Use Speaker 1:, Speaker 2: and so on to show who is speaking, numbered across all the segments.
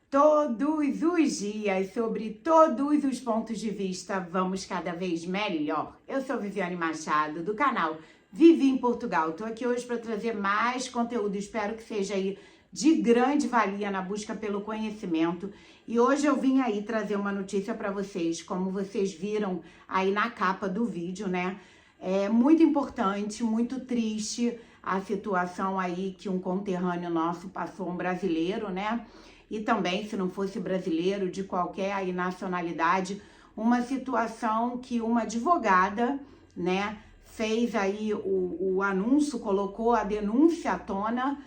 Speaker 1: Todos os dias, sobre todos os pontos de vista, vamos cada vez melhor. Eu sou Viviane Machado, do canal Vivi em Portugal. Estou aqui hoje para trazer mais conteúdo, espero que seja aí de grande valia na busca pelo conhecimento. E hoje eu vim aí trazer uma notícia para vocês, como vocês viram aí na capa do vídeo, né? É muito importante, muito triste a situação aí que um conterrâneo nosso passou, um brasileiro, né? E também, se não fosse brasileiro, de qualquer aí nacionalidade, uma situação que uma advogada, né, fez aí o anúncio, colocou a denúncia à tona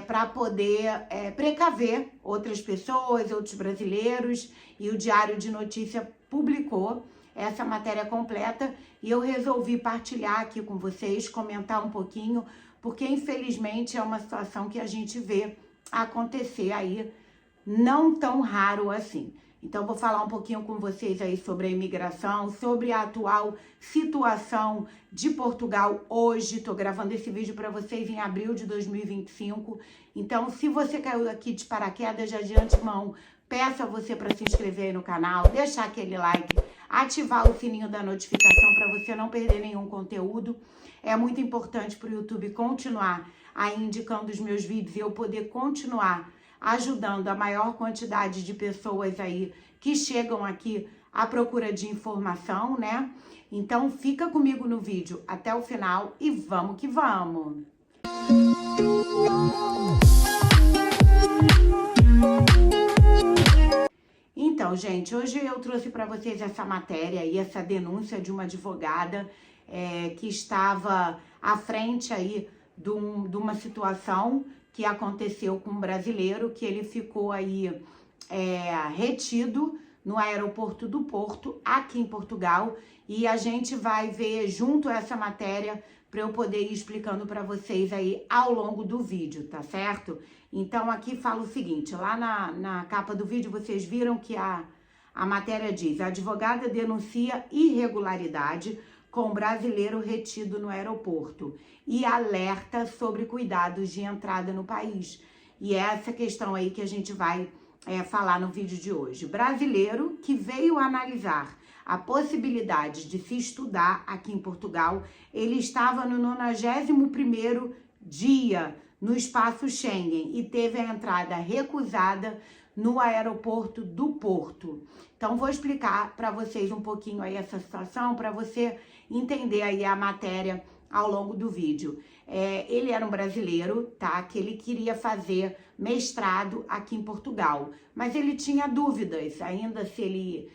Speaker 1: para poder precaver outras pessoas, outros brasileiros, e o Diário de Notícia publicou essa matéria completa e eu resolvi partilhar aqui com vocês, comentar um pouquinho, porque infelizmente é uma situação que a gente vê acontecer aí, não tão raro assim. Então, vou falar um pouquinho com vocês aí sobre a imigração, sobre a atual situação de Portugal hoje. Estou gravando esse vídeo para vocês em abril de 2025. Então, se você caiu aqui de paraquedas, já de antemão, peço a você para se inscrever aí no canal, deixar aquele like, ativar o sininho da notificação para você não perder nenhum conteúdo. É muito importante para o YouTube continuar aí indicando os meus vídeos e eu poder continuar ajudando a maior quantidade de pessoas aí que chegam aqui à procura de informação, né? Então fica comigo no vídeo até o final e vamos que vamos! Então, gente, hoje eu trouxe para vocês essa matéria e essa denúncia de uma advogada que estava à frente aí de uma situação que aconteceu com um brasileiro, que ele ficou aí retido no aeroporto do Porto, aqui em Portugal, e a gente vai ver junto essa matéria para eu poder ir explicando para vocês aí ao longo do vídeo, tá certo? Então aqui fala o seguinte, lá na capa do vídeo vocês viram que a matéria diz: a advogada denuncia irregularidade com brasileiro retido no aeroporto e alerta sobre cuidados de entrada no país. E é essa questão aí que a gente vai falar no vídeo de hoje. Brasileiro que veio analisar a possibilidade de se estudar aqui em Portugal, ele estava no 91º dia no espaço Schengen e teve a entrada recusada no aeroporto do Porto. Então, vou explicar para vocês um pouquinho aí essa situação, para você entender aí a matéria ao longo do vídeo. Ele era um brasileiro, tá? Que ele queria fazer mestrado aqui em Portugal, mas ele tinha dúvidas ainda se ele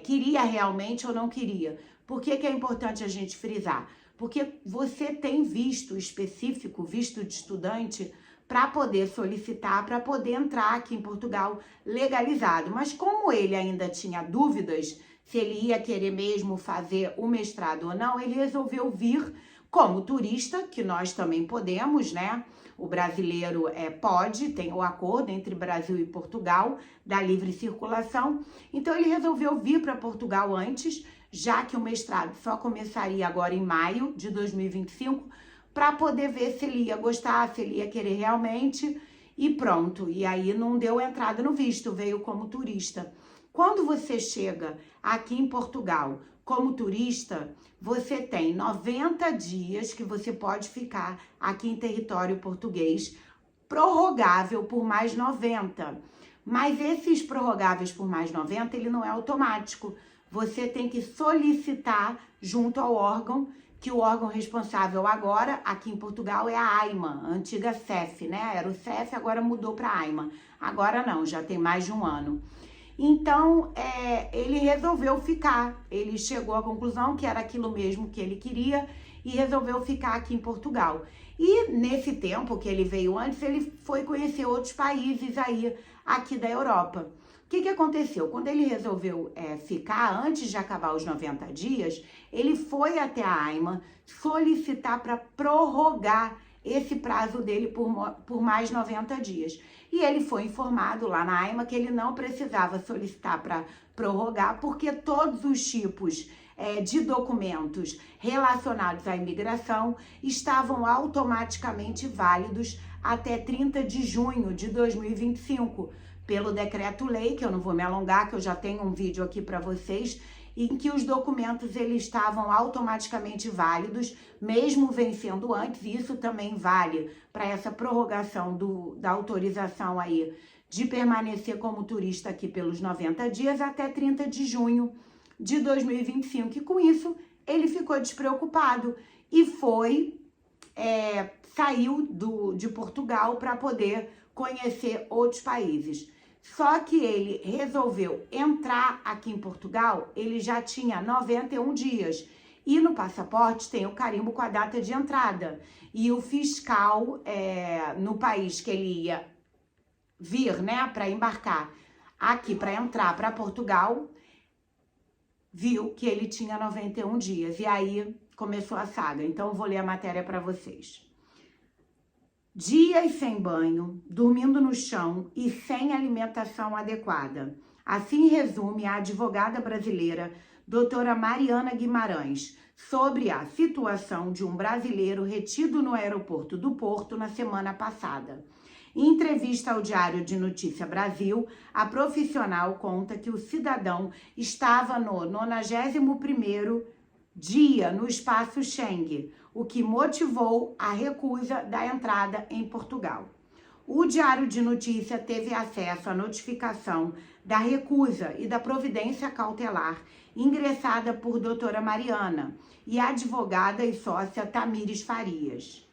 Speaker 1: queria realmente ou não queria. Por que que é importante a gente frisar? Porque você tem visto específico, visto de estudante, para poder solicitar, para poder entrar aqui em Portugal legalizado. Mas como ele ainda tinha dúvidas se ele ia querer mesmo fazer o mestrado ou não, ele resolveu vir como turista, que nós também podemos, né? O brasileiro pode, tem o acordo entre Brasil e Portugal da livre circulação. Então ele resolveu vir para Portugal antes, já que o mestrado só começaria agora em maio de 2025, para poder ver se ele ia gostar, se ele ia querer realmente, e pronto. E aí não deu entrada no visto, veio como turista. Quando você chega aqui em Portugal como turista, você tem 90 dias que você pode ficar aqui em território português, prorrogável por mais 90. Mas esses prorrogáveis por mais 90, ele não é automático. Você tem que solicitar junto ao órgão, que o órgão responsável agora, aqui em Portugal, é a AIMA, a antiga CEF, né? Era o CEF, agora mudou para a AIMA. Agora não, já tem mais de um ano. Então, ele resolveu ficar. Ele chegou à conclusão que era aquilo mesmo que ele queria e resolveu ficar aqui em Portugal. E nesse tempo que ele veio antes, ele foi conhecer outros países aí, aqui da Europa. O que aconteceu? Quando ele resolveu ficar, antes de acabar os 90 dias, ele foi até a AIMA solicitar para prorrogar esse prazo dele por mais 90 dias. E ele foi informado lá na AIMA que ele não precisava solicitar para prorrogar, porque todos os tipos de documentos relacionados à imigração estavam automaticamente válidos até 30 de junho de 2025, pelo decreto-lei, que eu não vou me alongar, que eu já tenho um vídeo aqui para vocês, em que os documentos eles estavam automaticamente válidos, mesmo vencendo antes, e isso também vale para essa prorrogação da autorização aí de permanecer como turista aqui pelos 90 dias até 30 de junho de 2025. E com isso, ele ficou despreocupado e saiu de Portugal para poder conhecer outros países. Só que ele resolveu entrar aqui em Portugal, ele já tinha 91 dias. E no passaporte tem o carimbo com a data de entrada. E o fiscal, no país que ele ia vir, né, para embarcar aqui, para entrar para Portugal, viu que ele tinha 91 dias. E aí começou a saga. Então eu vou ler a matéria para vocês. Dias sem banho, dormindo no chão e sem alimentação adequada. Assim resume a advogada brasileira, doutora Mariana Guimarães, sobre a situação de um brasileiro retido no aeroporto do Porto na semana passada. Em entrevista ao Diário de Notícia Brasil, a profissional conta que o cidadão estava no 91º dia no espaço Schengen, o que motivou a recusa da entrada em Portugal. O Diário de Notícia teve acesso à notificação da recusa e da providência cautelar ingressada por doutora Mariana e a advogada e sócia Tamires Farias.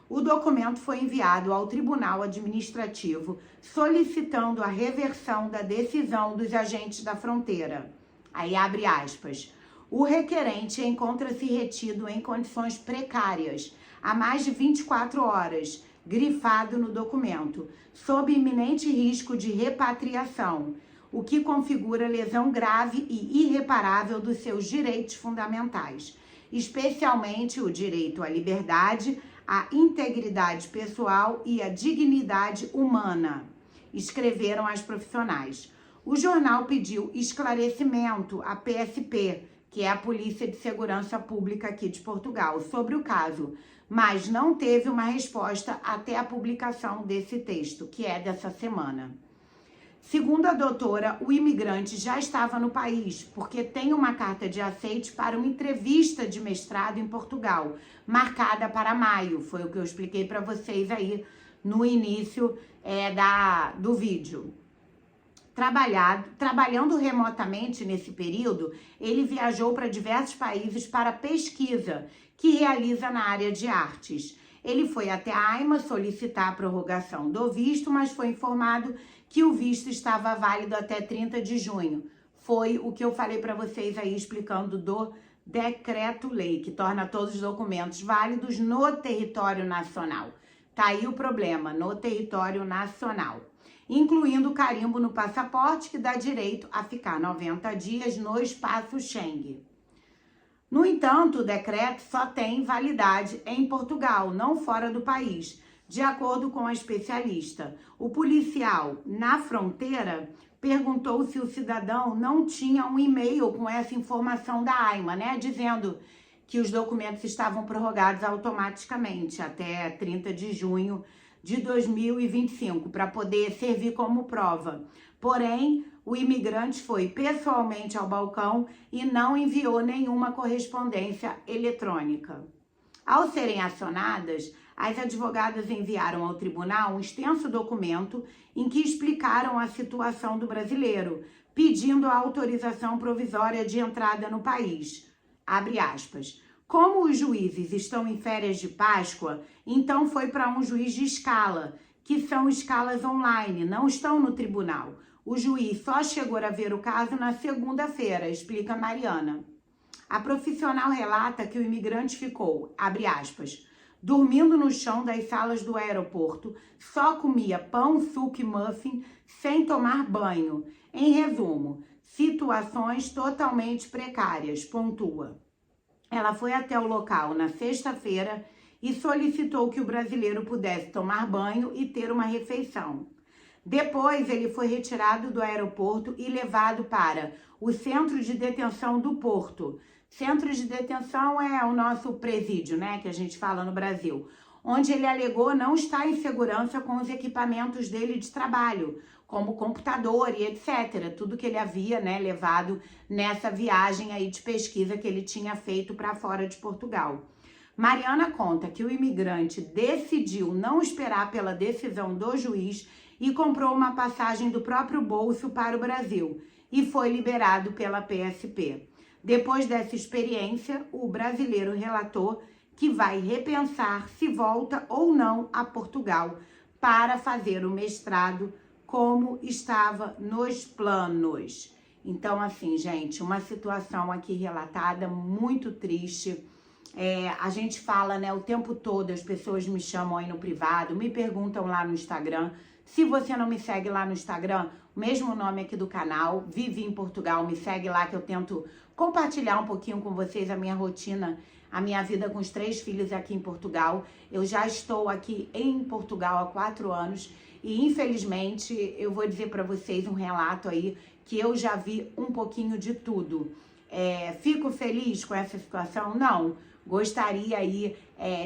Speaker 1: O documento foi enviado ao Tribunal Administrativo solicitando a reversão da decisão dos agentes da fronteira. Aí abre aspas. O requerente encontra-se retido em condições precárias há mais de 24 horas, grifado no documento, sob iminente risco de repatriação, o que configura lesão grave e irreparável dos seus direitos fundamentais, especialmente o direito à liberdade, à integridade pessoal e à dignidade humana, escreveram as profissionais. O jornal pediu esclarecimento à PSP, que é a Polícia de Segurança Pública aqui de Portugal, sobre o caso, mas não teve uma resposta até a publicação desse texto, que é dessa semana. Segundo a doutora, o imigrante já estava no país, porque tem uma carta de aceite para uma entrevista de mestrado em Portugal, marcada para maio, foi o que eu expliquei para vocês aí no início do vídeo. Trabalhando remotamente nesse período, ele viajou para diversos países para pesquisa que realiza na área de artes. Ele foi até a AIMA solicitar a prorrogação do visto, mas foi informado que o visto estava válido até 30 de junho. Foi o que eu falei para vocês aí explicando do decreto-lei, que torna todos os documentos válidos no território nacional. Tá aí o problema, no território nacional, incluindo o carimbo no passaporte, que dá direito a ficar 90 dias no espaço Schengen. No entanto, o decreto só tem validade em Portugal, não fora do país, de acordo com a especialista. O policial na fronteira perguntou se o cidadão não tinha um e-mail com essa informação da AIMA, né, dizendo que os documentos estavam prorrogados automaticamente até 30 de junho de 2025, para poder servir como prova. Porém, o imigrante foi pessoalmente ao balcão e não enviou nenhuma correspondência eletrônica. Ao serem acionadas, as advogadas enviaram ao tribunal um extenso documento em que explicaram a situação do brasileiro, pedindo a autorização provisória de entrada no país. Abre aspas. Como os juízes estão em férias de Páscoa, então foi para um juiz de escala, que são escalas online, não estão no tribunal. O juiz só chegou a ver o caso na segunda-feira, explica Mariana. A profissional relata que o imigrante ficou, abre aspas, dormindo no chão das salas do aeroporto, só comia pão, suco e muffin, sem tomar banho. Em resumo, situações totalmente precárias, pontua. Ela foi até o local na sexta-feira e solicitou que o brasileiro pudesse tomar banho e ter uma refeição. Depois, ele foi retirado do aeroporto e levado para o Centro de Detenção do Porto. Centro de Detenção é o nosso presídio, né, que a gente fala no Brasil, onde ele alegou não estar em segurança com os equipamentos dele de trabalho, como computador e etc. Tudo que ele havia, né, levado nessa viagem aí de pesquisa que ele tinha feito para fora de Portugal. Mariana conta que o imigrante decidiu não esperar pela decisão do juiz e comprou uma passagem do próprio bolso para o Brasil e foi liberado pela PSP. Depois dessa experiência, o brasileiro relatou que vai repensar se volta ou não a Portugal para fazer o mestrado como estava nos planos. Então, assim, gente, uma situação aqui relatada muito triste. A gente fala, né, o tempo todo, as pessoas me chamam aí no privado, me perguntam lá no Instagram. Se você não me segue lá no Instagram, o mesmo nome aqui do canal, Vivi em Portugal, me segue lá que eu tento compartilhar um pouquinho com vocês a minha rotina, a minha vida com os 3 filhos aqui em Portugal. Eu já estou aqui em Portugal há 4 anos e, infelizmente, eu vou dizer para vocês um relato aí que eu já vi um pouquinho de tudo. Fico feliz com essa situação? Não. Gostaria aí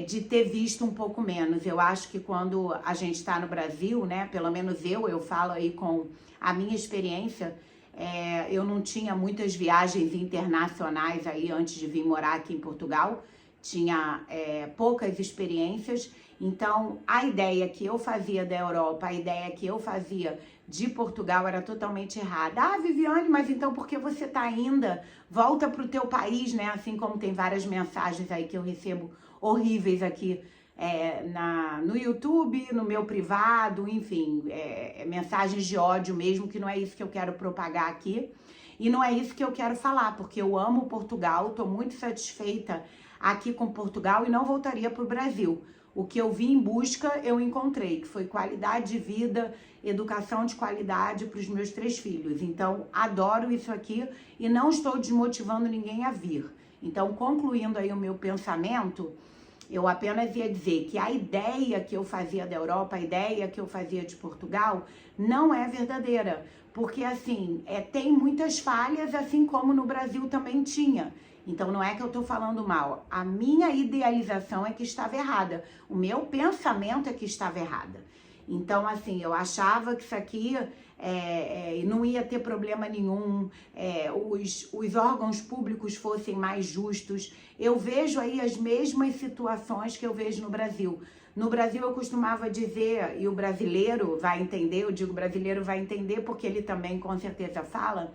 Speaker 1: de ter visto um pouco menos. Eu acho que quando a gente está no Brasil, né, pelo menos eu falo aí com a minha experiência, eu não tinha muitas viagens internacionais aí antes de vir morar aqui em Portugal, tinha poucas experiências, então a ideia que eu fazia da Europa, a ideia que eu fazia de Portugal era totalmente errada. Ah, Viviane, mas então por que você tá ainda? Volta pro teu país, né? Assim como tem várias mensagens aí que eu recebo horríveis aqui no YouTube, no meu privado, enfim, mensagens de ódio mesmo, que não é isso que eu quero propagar aqui. E não é isso que eu quero falar, porque eu amo Portugal, tô muito satisfeita aqui com Portugal e não voltaria pro Brasil. O que eu vim em busca, eu encontrei, que foi qualidade de vida, educação de qualidade para os meus 3 filhos. Então, adoro isso aqui e não estou desmotivando ninguém a vir. Então, concluindo aí o meu pensamento, eu apenas ia dizer que a ideia que eu fazia da Europa, a ideia que eu fazia de Portugal, não é verdadeira. Porque, assim, tem muitas falhas, assim como no Brasil também tinha. Então, não é que eu tô falando mal. A minha idealização é que estava errada. O meu pensamento é que estava errada. Então, assim, eu achava que isso aqui não ia ter problema nenhum, os órgãos públicos fossem mais justos. Eu vejo aí as mesmas situações que eu vejo no Brasil. No Brasil eu costumava dizer, e o brasileiro vai entender, eu digo brasileiro vai entender porque ele também com certeza fala,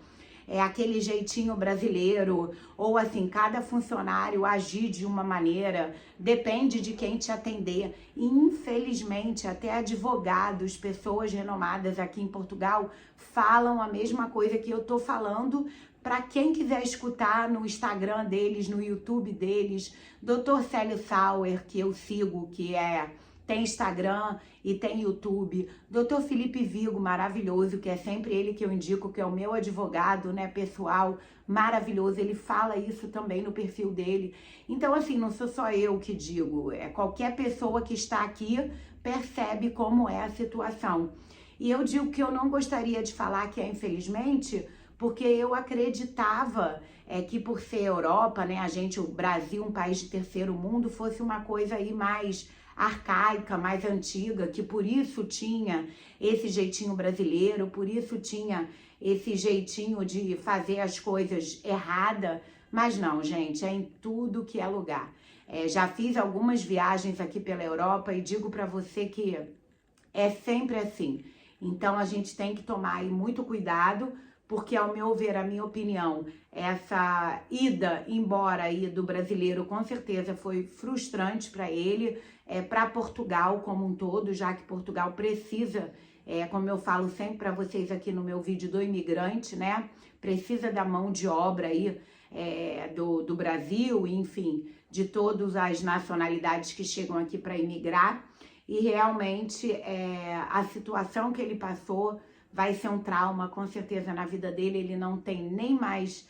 Speaker 1: aquele jeitinho brasileiro, ou assim, cada funcionário agir de uma maneira, depende de quem te atender. E, infelizmente, até advogados, pessoas renomadas aqui em Portugal, falam a mesma coisa que eu tô falando. Para quem quiser escutar no Instagram deles, no YouTube deles, Dr. Célio Sauer, que eu sigo, que tem Instagram e tem YouTube. Dr. Felipe Vigo, maravilhoso, que é sempre ele que eu indico, que é o meu advogado, né, pessoal, maravilhoso. Ele fala isso também no perfil dele. Então, assim, não sou só eu que digo, qualquer pessoa que está aqui percebe como é a situação. E eu digo que eu não gostaria de falar que infelizmente, porque eu acreditava que por ser Europa, né, o Brasil, um país de terceiro mundo, fosse uma coisa aí mais arcaica, mais antiga, que por isso tinha esse jeitinho brasileiro, por isso tinha esse jeitinho de fazer as coisas errada, mas não, gente, é em tudo que é lugar. Já fiz algumas viagens aqui pela Europa e digo para você que é sempre assim. Então a gente tem que tomar aí muito cuidado, porque ao meu ver, a minha opinião, essa ida embora aí do brasileiro com certeza foi frustrante para ele, para Portugal como um todo, já que Portugal precisa, como eu falo sempre para vocês aqui no meu vídeo do imigrante, né? Precisa da mão de obra aí do Brasil, enfim, de todas as nacionalidades que chegam aqui para imigrar. E realmente a situação que ele passou vai ser um trauma, com certeza, na vida dele. Ele não tem nem mais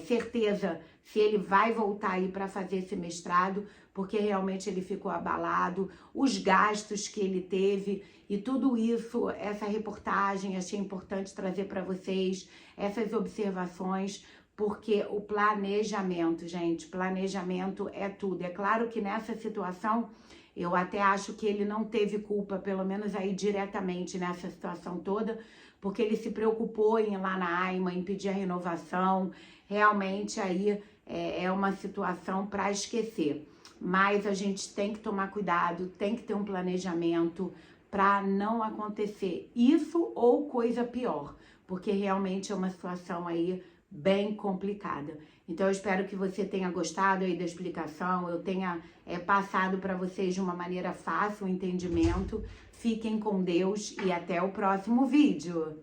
Speaker 1: certeza se ele vai voltar aí para fazer esse mestrado, porque realmente ele ficou abalado, os gastos que ele teve e tudo isso, essa reportagem, achei importante trazer para vocês essas observações, porque o planejamento, gente, planejamento é tudo. É claro que nessa situação Eu até acho que ele não teve culpa, pelo menos aí diretamente nessa situação toda, porque ele se preocupou em ir lá na AIMA, em pedir a renovação. Realmente aí é uma situação para esquecer. Mas a gente tem que tomar cuidado, tem que ter um planejamento para não acontecer isso ou coisa pior, porque realmente é uma situação aí bem complicada. Então eu espero que você tenha gostado aí da explicação, eu tenha passado para vocês de uma maneira fácil o entendimento. Fiquem com Deus e até o próximo vídeo.